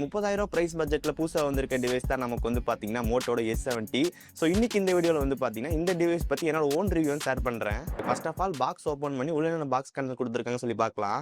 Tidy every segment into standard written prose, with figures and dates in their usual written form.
30,000 price பட்ஜெட்ல புதுசா வந்திருக்க டிவைஸ் தான் நமக்கு வந்து பாத்தீங்கன்னா மோட்டோட S70. ஸோ இன்னைக்கு இந்த வீடியோல வந்து பாத்தீங்கன்னா இந்த டிவைஸ் பத்தி என்னோட ஓன் ரிவ்யூ ஷேர் பண்றேன். First of all box open பண்ணி உள்ள என்ன பாக்ஸ் கண்டென்ட் கொடுத்துருக்காங்கன்னு சொல்லி பார்க்கலாம்.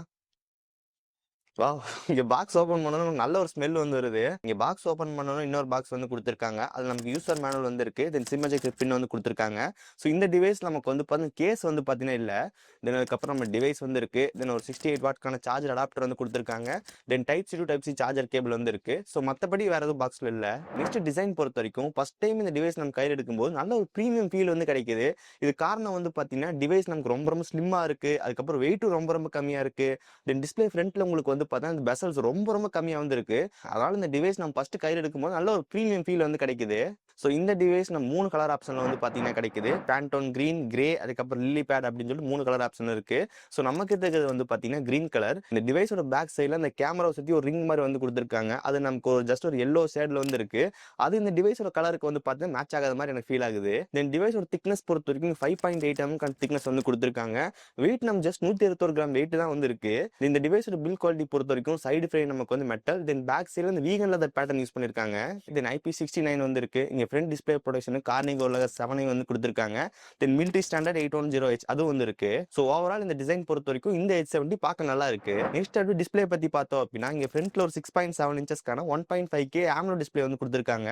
வாவ்! இங்க பாக்ஸ் ஓபன் பண்ணனும் நல்ல ஒரு ஸ்மெல் வந்து வருது. இங்க பாக்ஸ் ஓபன் பண்ணனும் இன்னொரு பாக்ஸ் வந்து கொடுத்திருக்காங்க. அது நமக்கு யூசர் மேனுவல் வந்து இருக்கு. தென் சிம் எஜெக்டர் பின் வந்து கொடுத்திருக்காங்க. சோ இந்த டிவைஸ் நமக்கு வந்து பாத்தீங்கன்னா கேஸ் வந்து பாத்தீங்கன்னா இல்ல. தென் அதுக்கு அப்புறம் நம்ம டிவைஸ் வந்து இருக்கு. தென் ஒரு 68 வாட்க்கான சார்ஜர் அடாப்டர் வந்து கொடுத்திருக்காங்க. Then type C to type C charger cable வந்து இருக்கு. சோ மத்தபடி வேற எதுவும் பாக்ஸ்ல இல்ல. நெக்ஸ்ட் டிசைன் பொறுத்த வரைக்கும் ஃபர்ஸ்ட் டைம் இந்த டிவைஸ் நம்ம கையில எடுக்கும்போது நல்ல ஒரு பிரீமியம் ஃபீல் வந்து கிடைக்குது. இது காரணம் வந்து பாத்தீங்கன்னா டிவைஸ் நமக்கு ரொம்ப ஸ்லிம்மா இருக்கு. அதுக்கு அப்புறம் வெயிட்டும் ரொம்ப கம்மியா இருக்கு. தென் டிஸ்ப்ளே ஃப்ரண்ட்ல உங்களுக்கு வந்து பார்த்தா இந்த பெசல்ஸ் ரொம்ப கம்மியா வந்து இருக்கு. அதனால இந்த டிவைஸ் நம்ம ஃபர்ஸ்ட் கையில எடுக்கும்போது நல்ல ஒரு பிரீமியம் ஃபீல் வந்து கிடைக்குது. சோ இந்த டிவைஸ் நம்ம 3 கலர் ஆப்ஷன்ல வந்து பாத்தீங்கன்னா கிடைக்குது. பேண்டோன் கிரீன், கிரே, அதுக்கப்புறம் லில்லி பேட் அப்படின்னு சொல்லிட்டு 3 கலர் ஆப்ஷன் இருக்கு. சோ நமக்கு இருக்கிறது வந்து பாத்தீங்கன்னா கிரீன் கலர். இந்த டிவைஸோட பேக் சைடுல அந்த கேமரா சுத்தி ஒரு ரிங் மாதிரி வந்து கொடுத்திருக்காங்க. அது நமக்கு ஒரு ஜஸ்ட் ஒரு yellow ஷேட்ல வந்து இருக்கு. அது இந்த டிவைஸோட கலருக்கு வந்து பாத்தீங்கன்னா மேட்ச் ஆகாத மாதிரி எனக்கு ஃபீல் ஆகுது. தென் டிவைஸோட திக்னஸ் பொறுத்த வரைக்கும் 5.8 mm திக்னஸ் வந்து கொடுத்திருக்காங்க. வெயிட் நம்ம ஜஸ்ட் 121 கிராம் வெயிட் தான் வந்து இருக்கு. இந்த டிவைஸோட பில்ட் குவாலிட்டி பொறுத்த வரைக்கும் சைடு ஃப்ரேம் நமக்கு வந்து மெட்டல், தென் பேக் சைடுல இந்த வீகன் லெதர் பேட்டர்ன் யூஸ் பண்ணிருக்காங்க. தென் IP69 வந்து இருக்கு. இங்க ஃப்ரண்ட் டிஸ்ப்ளே ப்ரொடக்ஷன் கார்னிகோ லெதர் 7 வந்து கொடுத்திருக்காங்க. தென் மிலிட்டரி ஸ்டாண்டர்ட் 810H அதுவும் வந்து இருக்கு. சோ ஓவரால் இந்த டிசைன் பொறுத்த வரைக்கும் இந்த H70 பார்க்க நல்லா இருக்கு. நெக்ஸ்ட் அடுத்து டிஸ்ப்ளே பத்தி பார்த்தோம் அப்படின்னா இங்க ஃப்ரண்ட்ல ஒரு 6.7 இன்ச்சஸ்க்கான 1.5K AMOLED டிஸ்ப்ளே வந்து கொடுத்திருக்காங்க.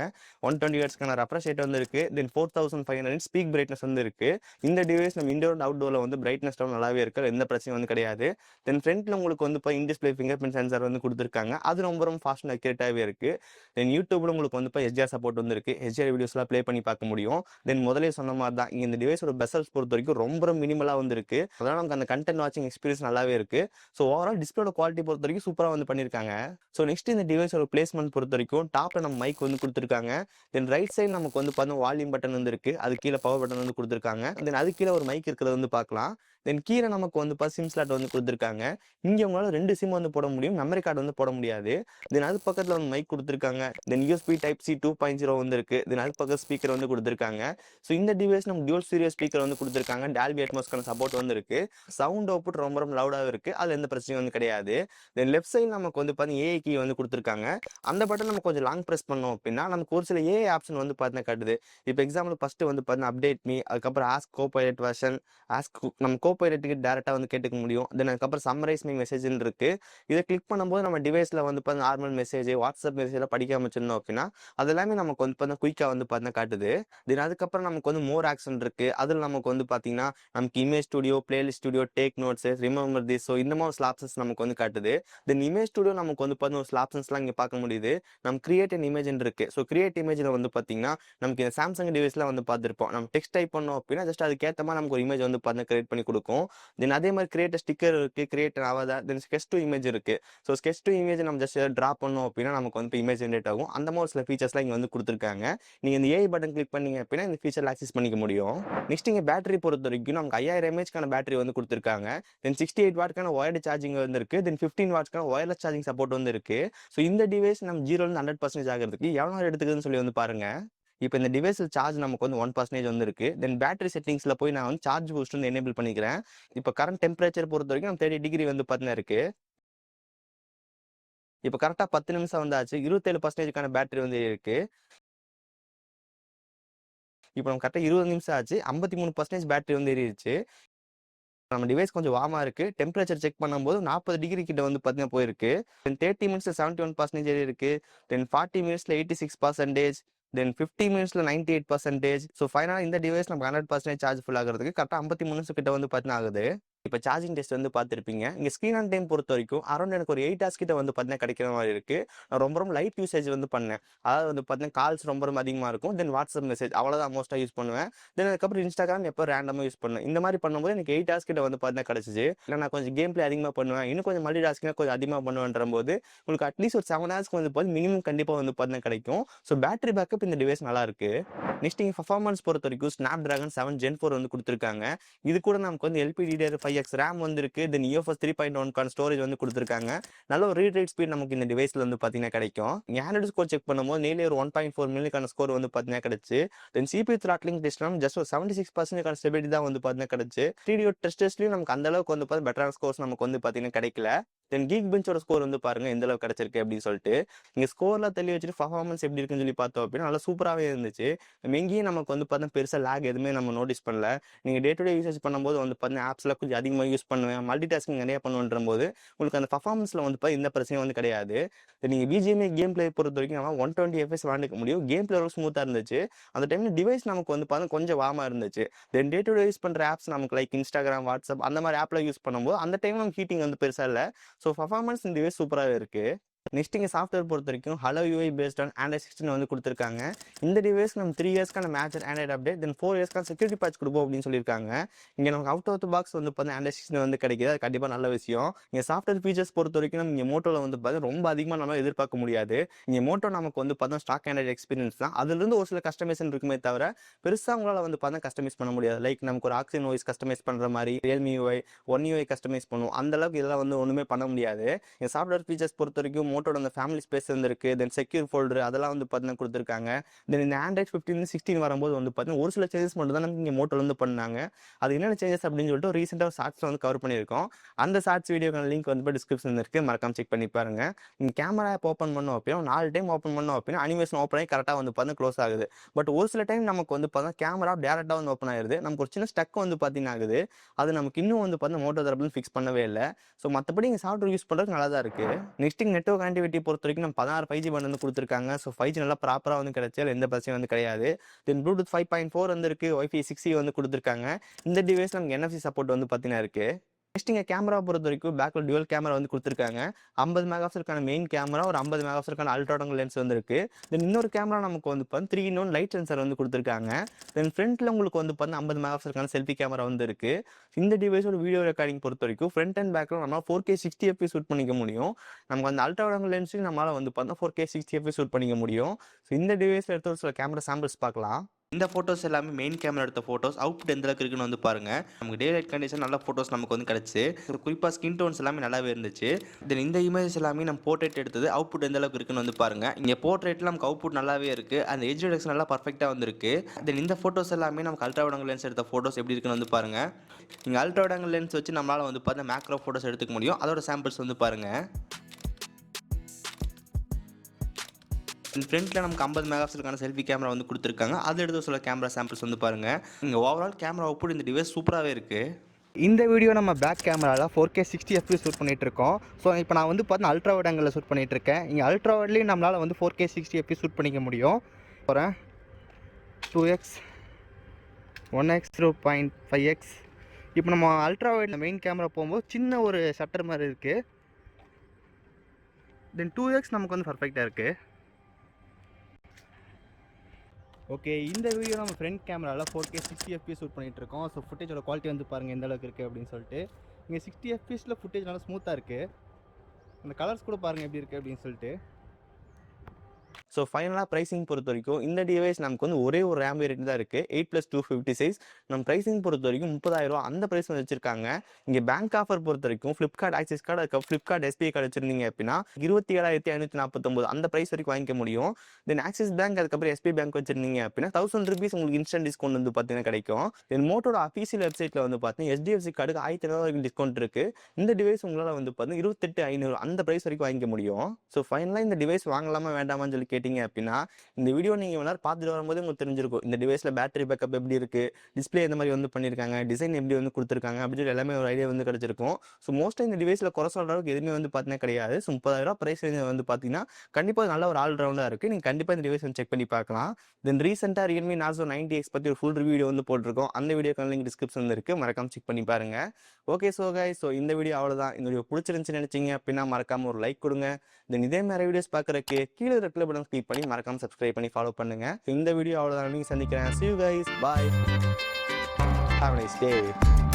120 ஹெர்ட்ஸ்க்கான ரெஃப்ரெஷ் ரேட் வந்து இருக்கு. தென் 4500 ஸ்பீக் பிரைட்னஸ் வந்து இருக்கு. இந்த டிவைஸ் நம்ம இன்டோர் அண்ட் அவுட்டோர்ல வந்து பிரைட்னஸ் நல்லாவே இருக்கு. எந்த பிரச்சனையும் வந்து கிடையாது. தென் ஃப்ரண்ட்ல உங்களுக்கு வந்து இன் டிஸ்ப்ளே ஃபிங்கர் பிரிண்ட் சென்சார் வந்து கொடுத்திருக்காங்க. அது ரொம்ப ஃபாஸ்ட் அண்ட் அக்யூரேட்டாவே இருக்கு. தென் யூடியூப்ல உங்களுக்கு வந்து HDR சப்போர்ட் வந்து இருக்கு. HDR வீடியோஸ்லாம் ப்ளே பண்ணி பார்க்க முடியும். தென் முதலே சொன்ன மாதிரி தான் இந்த டிவைஸோட பெசல்ஸ் பொறுத்த வரைக்கும் ரொம்ப மினிமலா வந்து இருக்கு. அதனால நமக்கு அந்த கண்டென்ட் வாட்சிங் எக்ஸ்பீரியன்ஸ் நல்லாவே இருக்கு. ஸோ ஓவரால் டிஸ்பிளேட குவாலிட்டி பொறுத்த வரைக்கும் சூப்பரா வந்து பண்ணிருக்காங்க. ஸோ நெக்ஸ்ட் இந்த டிவைஸோட பிளேஸ்மெண்ட் பொறுத்த வரைக்கும் டாப்ல நம்ம மைக் வந்து கொடுத்திருக்காங்க. தென் ரைட் சைடு நமக்கு வந்து பார்த்தா வால்யூம் பட்டன் வந்து இருக்கு. அது கீழே பவர் பட்டன் வந்து கொடுத்திருக்காங்க. தென் அது கீழே ஒரு மைக் இருக்கிறத வந்து பார்க்கலாம். தென் கீழே நமக்கு வந்து சிம் ஸ்லாட் வந்து கொடுத்திருக்காங்க. இங்க உங்களால 2 சிம் வந்து போட முடியும். மெமரி கார்டு வந்து போட முடியாது. தென் அது பக்கத்துல வந்து மைக் கொடுத்திருக்காங்க. தென் USB டைப் C 2.0 வந்து இருக்கு. தென் அது பக்கம் ஸ்பீக்கர் வந்து கொடுத்திருக்காங்க. சோ இந்த டிவைஸ் நம்ம டியூல் ஸ்டீரியோ ஸ்பீக்கர் வந்து கொடுத்திருக்காங்க. டால்பி அட்மாஸ்க்கான சப்போர்ட் வந்து இருக்கு. சவுண்ட் அவுட்புட் ரொம்ப லவுடாவே இருக்கு. அதுல எந்த பிரச்சனையும் வந்து கிடையாது. தென் லெஃப்ட் சைடு நமக்கு வந்து பாத்தீங்கன்னா AI கீ வந்து கொடுத்திருக்காங்க. அந்த பட்டன் நம்ம கொஞ்சம் லாங் பிரஸ் பண்ணோம் அப்படின்னா நமக்கு ஒரு சில AI ஆப்ஷன் வந்து பாத்தீங்கன்னா காட்டுது. இப்போ எக்ஸாம்பிள் ஃபர்ஸ்ட் வந்து பாத்தீங்கன்னா அப்டேட் மீ, அதுக்கப்புறம் ஆஸ்க் கோபைலட் வெர்ஷன், ஆஸ்க் நம்ம கோபைலட்டுக்கு டைரக்டா வந்து கேட்டுக்க முடியும். தென் அதுக்கப்புறம் சம்மரைஸ் மீ மெசேஜ்னு இருக்கு. இதை கிளிக் பண்ணும்போது நம்ம டிவைஸ்ல வந்து நார்மல் மெசேஜ், வாட்ஸ்அப் மெசேஜ் படிக்காம வச்சிருந்தோம் அப்படின்னா அது எல்லாமே நமக்கு வந்து பார்த்தா குயிக்கா வந்து பார்த்தா காட்டுது. தென் அதுக்கப்புறம் நமக்கு வந்து மோர் ஆக்ஷன் இருக்கு. அதுல நமக்கு வந்து பாத்தீங்கன்னா நமக்கு image studio, playlist studio, take notes, remember this, so இந்த மாதிரி ஆப்ஷன்ஸ் நமக்கு வந்து காட்டுது. தென் இமேஜ் ஸ்டுடியோ நமக்கு வந்து பார்த்தீங்கன்னா ஒரு ஆப்ஷன்ஸ்லாம் இங்க பார்க்க முடியுது. நம்ம கிரியேட் அன் இமேஜ் இருக்கு. ஸோ கிரியேட் இமேஜ்ல வந்து பாத்தீங்கன்னா நமக்கு இந்த சாம்சங் டிவைஸ்ல வந்து பார்த்திருப்போம். நம்ம டெக்ஸ்ட் டைப் பண்ணோம் அப்படின்னா ஜஸ்ட் அதுக்கேற்ற மாதிரி நமக்கு ஒரு இமேஜ் வந்து பார்த்தா கிரியேட் பண்ணி கொடுக்கும். தென் அதே மாதிரி கிரியேட் ஸ்டிக்கர் இருக்கு, create Avatar, then sketch to image இருக்கு. ஸோ ஸ்கெட்ச் டு இமேஜ் நம்ம ஜஸ்ட் டிரா பண்ணோம் அப்படின்னா நமக்கு வந்து இமேஜ் ஜென்ரேட் ஆகும். அந்த மாதிரி சில ஃபீச்சர்ஸ்லாம் இங்க வந்து கொடுத்துருக்காங்க. நீங்க இந்த AI பட்டன் கிளிக் பண்ணீங்க அப்படின்னா இந்த ஃபீச்சர் ஆக்சஸ் பண்ணிக்க முடியும். நெக்ஸ்ட் இங்க பேட்டரி பொறுத்த வரைக்கும் நமக்கு 5000 mAh பேட்டரி வந்து கொடுத்துருக்காங்க. தென் 68 வாட்க்கான ஒயர்டு சார்ஜிங் வந்து இருக்கு. தென் 15 வாட்ஸ்க்கான ஒயர்லெஸ் சார்ஜிங் சப்போர்ட் வந்து இருக்கு. ஸோ இந்த டிவைஸ் நம்ம 0 இருந்து 100% ஆகிறதுக்கு எவ்வளவு நேரம் எடுத்துக்குதுன்னு சொல்லி வந்து பாருங்க. இப்போ இந்த டிவைஸில் சார்ஜ் நமக்கு வந்து 1% வந்து இருக்கு. தென் பேட்டரி செட்டிங்ஸ்ல போய் நான் வந்து சார்ஜ் பூஸ்ட் வந்து எனேபிள் பண்ணிக்கிறேன். இப்போ கரண்ட் டெம்பரேச்சர் பொறுத்த வரைக்கும் நம்ம 30 டிகிரி வந்து பார்த்தீங்கன்னா இருக்கு. இப்போ கரெக்டா 10 நிமிஷம் வந்தாச்சு. 27%க்கான பேட்டரி வந்து இருக்கு. இப்போ நம்ம கரெக்டா 20 நிமிஷம் ஆச்சு. 53% பேட்டரி வந்து ஏறிடுச்சு. நம்ம டிவைஸ் கொஞ்சம் வார்மா இருக்கு. டெம்பரேச்சர் செக் பண்ணும்போது 40 டிகிரி கிட்ட வந்து பார்த்தீங்கன்னா போயிருக்கு. தென் 30 மினிட்ஸ்ல 71% ஏறி இருக்கு. தென் 40 மினிட்ஸ்ல 86%, தென் 50 மினிட்ஸ்ல 98%. ஸோ ஃபைனலா இந்த டிவைஸ் நம்ம 100% சார்ஜ் ஃபுல் ஆகிறதுக்கு கரெக்டா 53 நிமிஷம் கிட்ட வந்து பார்த்தீங்கன்னா ஆகுது. இப்போ சார்ஜிங் டெஸ்ட் வந்து பார்த்துருப்பீங்க. இங்க ஸ்கிரீன் ஆன் டைம் பொறுத்த வரைக்கும் அரௌண்ட் எனக்கு ஒரு 8 ஹவர்ஸ் கிட்ட வந்து பார்த்தீங்கன்னா கிடைக்கிற மாதிரி இருக்கு. நான் ரொம்ப லைட் யூசேஜ் வந்து பண்ணேன். அதாவது வந்து பார்த்தீங்கன்னா கால்ஸ் ரொம்ப அதிகமாக இருக்கும். தென் வாட்ஸ்அப் மெசேஜ் அவ்வளோதான் மோஸ்ட்டாக யூஸ் பண்ணுவேன். தென் அதுக்கப்புறம் இன்ஸ்டாகிராம் எப்போ ரேண்டமாக யூஸ் பண்ணுவேன். இந்த மாதிரி பண்ணும்போது எனக்கு 8 ஹவர்ஸ் கிட்ட வந்து பார்த்தீங்கன்னா கிடைச்சிச்சு. இல்லை நான் கொஞ்சம் கேம் பிளே அதிகமாக பண்ணுவேன், இன்னும் கொஞ்சம் மல்டி டாஸ்கிங்காக கொஞ்சம் அதிகமாக பண்ணுவேன்ற போது உங்களுக்கு அட்லீஸ்ட் ஒரு 7 ஹவர்ஸ்க்கு வந்து பார்த்து மினிமம் கண்டிப்பாக வந்து பார்த்தீங்கன்னா கிடைக்கும். ஸோ பேட்டரி பேக்கப் இந்த டிவைஸ் நல்லா இருக்கு. நெக்ஸ்ட் இங்கே பர்ஃபார்மன்ஸ் பொறுத்த வரைக்கும் ஸ்னாப் டிராகன் 7 Gen 4 வந்து கொடுத்துருக்காங்க. இது கூட நமக்கு வந்து LPDDR5X ரேம் வந்து இருக்கு. தென் UFS 3.1 ஸ்டோரேஜ் வந்து கொடுத்துருக்காங்க. நல்ல ஒரு ரீட் ரைட் ஸ்பீட் நமக்கு இந்த டிவைஸ்ல வந்து பார்த்தீங்கன்னா கிடைக்கும். ஆண்ட்ராய்டு ஸ்கோர் செக் பண்ணும்போது நேர்லி ஒரு 1.4 மில்லியன் ஸ்கோர் வந்து பார்த்தீங்கன்னா கிடைச்சு. தென் CPU த்ராட்லிங் டெஸ்ட்லாம் ஜஸ்ட் ஒரு 76% ஸ்டெபிலிட்டி தான் வந்து பார்த்தீங்கன்னா கிடைச்சு. 3D டெஸ்ட்லயும் நமக்கு அந்த அளவுக்கு வந்து பார்த்தீங்கன்னா பெட்டரான ஸ்கோர்ஸ் நமக்கு வந்து பார்த்தீங்கன்னா கிடைக்கல. தென் கீக் பெஞ்சோட ஸ்கோர் வந்து பாருங்க எந்த அளவுக்கு கிடைச்சிருக்கு அப்படின்னு சொல்லிட்டு. நீங்க ஸ்கோர்லாம் தள்ளி வச்சுட்டு பர்ஃபார்மன்ஸ் எப்படி இருக்குன்னு சொல்லி பார்த்தோம் அப்படின்னா நல்லா சூப்பராகவே இருந்துச்சு. எங்கேயும் நமக்கு வந்து பார்த்தீங்கன்னா பெருசாக லேக் எதுவுமே நம்ம நோட்டீஸ் பண்ணல. நீங்கள் டே டு டே யூசேஜ் பண்ணும்போது வந்து பார்த்தீங்கன்னா ஆப்ஸ்லாம் கொஞ்சம் அதிகமாக யூஸ் பண்ணுவேன், மல்டி டாஸ்கிங் நிறைய பண்ணுன்ற போது உங்களுக்கு அந்த பர்ஃபார்மன்ஸில் வந்து பார்த்தா இந்த பிரச்சனையும் வந்து கிடையாது. நீங்கள் பிஜிஎம்ஐ கேம் பிளே பொறுத்த வரைக்கும் நம்ம 120 FPS விளாண்டுக்க முடியும். கேம் பிளே ஸ்மூத்தாக இருந்துச்சு. அந்த டைமில் டிவைஸ் நமக்கு வந்து பார்த்தா கொஞ்சம் வார்மாக இருந்துச்சு. தென் டே டு டே யூஸ் பண்ணுற ஆப்ஸ் நமக்கு லைக் இன்ஸ்டாகிராம், வாட்ஸ்அப் அந்த மாதிரி ஆப்பில் யூஸ் பண்ணும்போது அந்த டைம் நமக்கு ஹீட்டிங் வந்து பெருசாக இல்லை. ஸோ பர்ஃபார்மன்ஸ் இந்த டிவைஸ் சூப்பராகவே இருக்குது. நெக்ஸ்ட் இங்கே சாஃப்ட்வேர் பொறுத்த வரைக்கும் hello UI based on Android 16 வந்து கொடுத்துருக்காங்க. இந்த டிவைஸ் நம்ம 3 இயர்ஸ்க்கான மேட்ச் Android அப்டேட், தென் 4 இயர்ஸ்க்கான செக்யூரிட்டி பேட்ச் கொடுப்போம் அப்படின்னு சொல்லியிருக்காங்க. இங்கே நமக்கு அவுட் ஆஃப் த பாக்ஸ் வந்து பார்த்தீங்கன்னா Android 16 வந்து கிடைக்குது. அது கண்டிப்பாக நல்ல விஷயம். இங்கே சாஃப்ட்வேர் ஃபீச்சர்ஸ் பொறுத்த வரைக்கும் நம்ம இங்கே மோட்டோவில் வந்து பார்த்தீங்கன்னா ரொம்ப அதிகமாக நம்ம எதிர்பார்க்க முடியாது. இங்கே மோட்டோ நமக்கு வந்து பார்த்தா ஸ்டாக் Android எக்ஸ்பீரியன்ஸ் தான். அதுலேருந்து ஒரு சில கஸ்டமைசேஷன் இருக்குமே தவிர பெருசாக உங்களால் வந்து பார்த்தா கஸ்டமைஸ் பண்ண முடியாது. லைக் நமக்கு ஒரு ஆக்சிஜன் வாய்ஸ் கஸ்டமைஸ் பண்ணுற மாதிரி Realme UI, One UI customise பண்ணுவோம். அந்த அளவுக்கு இதெல்லாம் வந்து ஒன்றுமே பண்ண முடியாது. இங்கே சாஃப்ட்வேர் ஃபீச்சர்ஸ் பொறுத்த வரைக்கும் மோட்டோட அந்த ஃபேமிலி ஸ்பேஸ் இருந்திருக்கு, தென் செக்யூர் ஃபோல்டர் அதெல்லாம் வந்து பார்த்தீங்கன்னா கொடுத்துருக்காங்க. தென் இந்த Android 15 16 வரும்போது வந்து பார்த்தீங்கன்னா ஒரு சில சேஞ்சஸ் மட்டும் தான் நமக்கு இங்கே மோட்டோல வந்து பண்ணாங்க. அது என்னென்ன சேஞ்சஸ் அப்படின்னு சொல்லிட்டு ரீசெண்டாக ஷார்ட்ஸ் வந்து கவர் பண்ணியிருக்கோம். அந்த ஷார்ட்ஸ் வீடியோக்கான லிங்க் வந்து டிஸ்கிரிப்ஷன் இருக்கு, மறக்காம செக் பண்ணி பாருங்க. நீங்கள் கேமரா ஆப் ஓப்பன் பண்ணோம் அப்படின்னா 4 டைம் ஓப்பன் பண்ணோம் அப்படின்னா அனிமேஷன் ஓப்பன் ஆகி கரெக்டாக வந்து பார்த்தீங்கன்னா க்ளோஸ் ஆகுது. பட் ஒரு சில டைம் நமக்கு வந்து பார்த்தீங்கன்னா கேமரா டேரெக்டாக வந்து ஓப்பன் ஆயிருது. நமக்கு ஒரு சின்ன ஸ்டக் வந்து பார்த்தீங்கன்னா ஆகுது. அது நமக்கு இன்னும் வந்து பார்த்தீங்கன்னா மோட்டோ தரப்புல ஃபிக்ஸ் பண்ணவே இல்லை. ஸோ மற்றபடி இங்கே சாஃப்ட்வேர் யூஸ் பண்ணுறதுக்கு நல்லா தான் இருக்குது. நெக்ஸ்ட் நெட்வொர்க் கனெக்டிவிட்டி பொறுத்த வரைக்கும் நம்ம 16 5G பேண்ட் வந்து கொடுத்துருக்காங்க. ஸோ 5G நல்லா ப்ராப்பராக வந்து கிடைச்சி எந்த பிரச்சனையும் வந்து கிடையாது. தென் ப்ளூடூத் 5.4 வந்து இருக்குது, Wi-Fi 6E வந்து கொடுத்துருக்காங்க. இந்த டிவைஸ் நமக்கு NFC சப்போர்ட் வந்து பார்த்தீங்கன்னா இருக்குது. நெக்ஸ்ட் இங்கே கேமரா பொறுத்த வரைக்கும் பேக்கில் டுவல் கேமரா வந்து கொடுத்துருக்காங்க. 50 மெகாபிக்சலுக்கான மெயின் கேமரா, ஒரு 50 மெகாபிக்சலுக்கான அல்ட்ராடோங்கல் லென்ஸ் வந்து இருக்கு. தென் இன்னொரு கேமரா நமக்கு வந்து 3-in-1 லைட் சென்சர் வந்து கொடுத்துருக்காங்க. தென் ஃப்ரண்ட்ல உங்களுக்கு வந்து 50 மெகாபிக்சலுக்கான செல்ஃபி கேமரா வந்து இருக்கு. இந்த டிவைஸோட வீடியோ ரெக்கார்டிங் பொறுத்த வரைக்கும் ஃப்ரண்ட் அண்ட் பேக்கில் நம்ம 4K 60 FPS ஷூட் பண்ணிக்க முடியும். நமக்கு அந்த அல்ட்ராடோங்கல் லென்ஸையும் நம்மளால வந்து 4K 60 FPS ஷூட் பண்ணிக்க முடியும். ஸோ இந்த டிவைஸில் எடுத்த ஒரு சில கேமரா சாம்பிள்ஸ் பார்க்கலாம். இந்த ஃபோட்டோஸ் எல்லாமே மெயின் கேமரா எடுத்த ஃபோட்டோஸ். அவுட்புட் எந்த அளவுக்கு இருக்குன்னு வந்து பாருங்க. நமக்கு டே லைட் கண்டிஷன் நல்ல ஃபோட்டோஸ் நமக்கு வந்து கிடச்சி, குறிப்பாக ஸ்கின் டோன்ஸ் எல்லாமே நல்லாவே இருந்துச்சு. தென் இந்த இமேஜஸ் எல்லாமே நம்ம போர்ட்ரேட் எடுத்தது. அவுட்புட் எந்த அளவுக்கு இருக்குன்னு வந்து பாருங்க. இங்கே போர்ட்ரேட்டில் நமக்கு அவுட்புட் நல்லாவே இருக்குது. அந்த எட்ஜ் ரிடக்ஷன் நல்லா பர்ஃபெக்டாக வந்துருக்கு. தென் இந்த ஃபோட்டோஸ் எல்லாமே நமக்கு அல்ட்ரா வைட் ஆங்கிள் லென்ஸ் எடுத்த ஃபோட்டோஸ் எப்படி இருக்குன்னு வந்து பாருங்க. இங்கே அல்ட்ரா வைட் ஆங்கிள் லென்ஸ் வச்சு நம்மளால் வந்து பார்த்தா மேக்ரோ ஃபோட்டோஸ் எடுத்துக்க முடியும். அதோட சாம்பிள்ஸ் வந்து பாருங்க. ஃப்ரண்ட்டில் நமக்கு 50 மெகாபிக்சலுக்கான செல்ஃபி கேமரா வந்து கொடுத்துருக்காங்க. அது எடுத்து சில கேமரா சாம்பிள்ஸ் வந்து பாருங்கள். இங்கே ஓவரால் கேமரா அவுட்புட் இந்த டிவைஸ் சூப்பராகவே இருக்குது. இந்த வீடியோ நம்ம பேக் கேமராவில் 4K 60 FPS ஷூட் பண்ணிகிட்டு இருக்கோம். ஸோ இப்போ நான் வந்து பார்த்தா அல்ட்ரா வைட் ஆங்கிளில் ஷூட் பண்ணிகிட்டு இருக்கேன். இங்கே அல்ட்ரா வைட்லேயும் நம்மளால் வந்து 4K 60 FPS ஷூட் பண்ணிக்க முடியும். போகிறேன் 2x 1x 0.5x. இப்போ நம்ம அல்ட்ரா வைடில் மெயின் கேமரா போகும்போது சின்ன ஒரு ஷட்டர் மாதிரி இருக்குது. தென் 2x நமக்கு வந்து பர்ஃபெக்டாக இருக்குது. ஓகே, இந்த வீடியோ நம்ம ஃப்ரண்ட் கேமராவில் 4K 60 FPS ஷூட் பண்ணிகிட்டு இருக்கோம். ஸோ ஃபுட்டேஜோட குவாலிட்டி வந்து பாருங்கள் எந்த அளவுக்கு இருக்குது அப்படின்னு சொல்லிட்டு. இங்கே 60 FPSல ஃபுட்டேஜ் நல்லா ஸ்மூத்தாக இருக்குது. அந்த கலர்ஸ் கூட பாருங்கள் எப்படி இருக்குது அப்படின்னு சொல்லிட்டு. ஸோ ஃபைனலாக ப்ரைஸிங் பொறுத்த வரைக்கும் இந்த டிவைஸ் நமக்கு வந்து ஒரே ஒரு ரேம் வேரியன்ட் தான் இருக்குது, 8+256. நம்ம ப்ரைஸிங் பொறுத்த வரைக்கும் 30,000 அந்த ப்ரைஸ் வந்து வச்சிருக்காங்க. இங்கே பேங்க் ஆஃபர் பொறுத்த வரைக்கும் ஃப்ளிப்கார்ட் ஆக்சிஸ் கார்டு, அதுக்கு ஃப்ளிப்கார்ட் SBI கார்டு வச்சிருந்தீங்க அப்படின்னா 27,549 அந்த ப்ரைஸ் வரைக்கும் வாங்கிக்க முடியும். தென் ஆக்சிஸ் பேங்க் அதுக்கப்புறம் SBI பேங்க் வச்சிருந்தீங்க அப்படின்னா 1000 rupees உங்களுக்கு இன்ஸ்டன்ட் டிஸ்கவுண்ட் வந்து பார்த்தீங்கன்னா கிடைக்கும். தென் மோட்டோட அஃபீஷியல் வெப்சைட்டில் வந்து பார்த்தீங்கன்னா HDFC கார்டுக்கு 1500 வரைக்கும் டிஸ்கவுண்ட் இருக்குது. இந்த டிவைஸ் உங்களால் வந்து பார்த்தீங்கன்னா 28,500 அந்த ப்ரைஸ் வரைக்கும் வாங்கிக்க முடியும். ஸோ ஃபைனலாக இந்த டிவைஸ் வாங்கலாமா வேண்டாமான்னு சொல்லி கேட்டிங்க அப்படின்னா இந்த வீடியோ நீங்கள் எல்லாரும் பார்த்துட்டு வரும்போது உங்களுக்கு தெரிஞ்சிருக்கும் இந்த டிவைஸில் பேட்டரி பேக்கப் எப்படி இருக்குது, டிஸ்பிளே எந்த மாதிரி வந்து பண்ணியிருக்காங்க, டிசைன் எப்படி வந்து கொடுத்துருக்காங்க அப்படின்னு சொல்லி எல்லாமே ஒரு ஐடியா வந்து கிடச்சிருக்கும். ஸோ மோஸ்ட்டாக இந்த டிவைஸில் குறை சொல்கிற அளவுக்கு எதுவுமே வந்து பார்த்தீங்கன்னா கிடையாது. ஸோ 30,000 ப்ரைஸ் வந்து பார்த்தீங்கன்னா கண்டிப்பாக நல்ல ஒரு ஆல்ரவுண்டாக இருக்குது. நீங்கள் கண்டிப்பாக இந்த டிவைஸ் வந்து செக் பண்ணி பார்க்கலாம். தென் ரீசெண்டாக Realme Narzo 90X பற்றி ஒரு ஃபுல் ரிவ்யூ வந்து போட்டிருக்கோம். அந்த வீடியோக்கான லிங்க் டிஸ்கிரிப்ஷன் இருக்குது, மறக்காம செக் பண்ணி பாருங்கள். ஓகே, ஸோ கைஸ், ஸோ இந்த வீடியோ அவ்வளோதான். இந்த வீடியோ பிடிச்சிருந்துச்சுன்னு நினச்சிங்க அப்படின்னா மறக்காம ஒரு லைக் கொடுங்க. தென் இதே மாதிரி வீடியோஸ் பார்க்குறக்கு கீழே ரெட் கலர் பட்டன் கிளிக் பண்ணி மறக்காம சப்ஸ்கிரைப் பண்ணி ஃபாலோ பண்ணுங்க. இந்த வீடியோ அவ்வளோதான், நீங்கள் சந்திக்கிறேன். See you guys, bye, have a nice day.